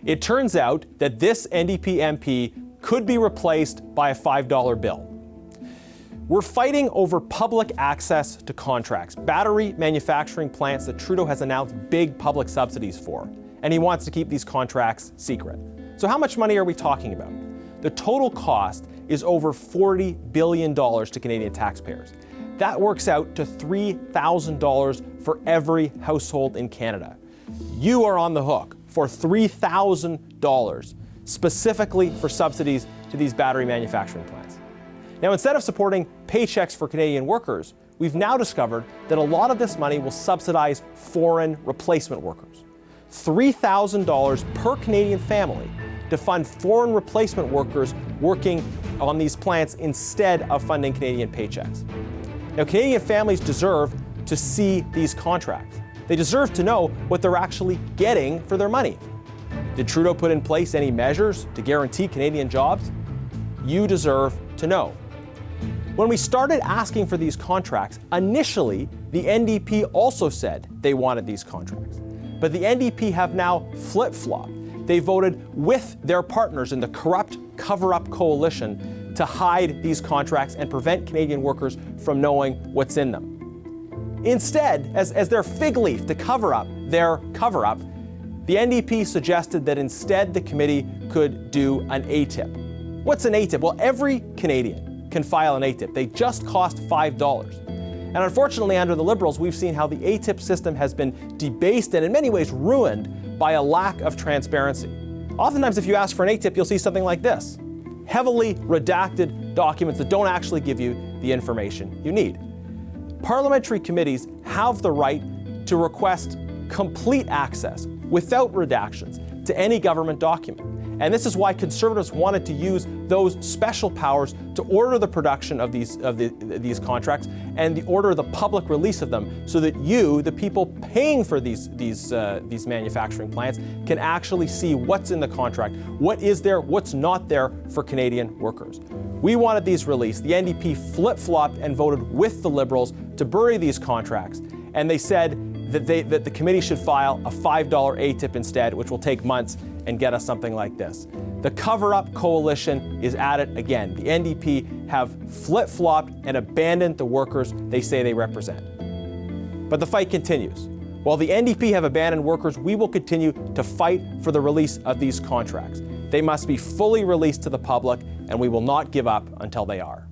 It turns out that this NDP MP could be replaced by a $5 bill. We're fighting over public access to contracts, battery manufacturing plants that Trudeau has announced big public subsidies for, and he wants to keep these contracts secret. So how much money are we talking about? The total cost is over $40 billion to Canadian taxpayers. That works out to $3,000 for every household in Canada. You are on the hook for $3,000 specifically for subsidies to these battery manufacturing plants. Now, instead of supporting paychecks for Canadian workers, we've now discovered that a lot of this money will subsidize foreign replacement workers. $3,000 per Canadian family to fund foreign replacement workers working on these plants instead of funding Canadian paychecks. Now, Canadian families deserve to see these contracts. They deserve to know what they're actually getting for their money. Did Trudeau put in place any measures to guarantee Canadian jobs? You deserve to know. When we started asking for these contracts, initially, the NDP also said they wanted these contracts. But the NDP have now flip-flopped. They voted with their partners in the corrupt cover-up coalition to hide these contracts and prevent Canadian workers from knowing what's in them. Instead, as their fig leaf to cover up their cover-up, the NDP suggested that instead the committee could do an ATIP. What's an ATIP? Well, every Canadian can file an ATIP. They just cost $5. And unfortunately, under the Liberals, we've seen how the ATIP system has been debased and in many ways ruined by a lack of transparency. Oftentimes, if you ask for an ATIP, you'll see something like this: heavily redacted documents that don't actually give you the information you need. Parliamentary committees have the right to request complete access without redactions to any government document. And this is why Conservatives wanted to use those special powers to order the production of these contracts and the order the public release of them, so that you, the people paying for these manufacturing plants, can actually see what's in the contract, what is there, what's not there for Canadian workers. We wanted these released. The NDP flip-flopped and voted with the Liberals to bury these contracts, and they said that the committee should file a $5 ATIP instead, which will take months and get us something like this. The cover-up coalition is at it again. The NDP have flip-flopped and abandoned the workers they say they represent. But the fight continues. While the NDP have abandoned workers, we will continue to fight for the release of these contracts. They must be fully released to the public, and we will not give up until they are.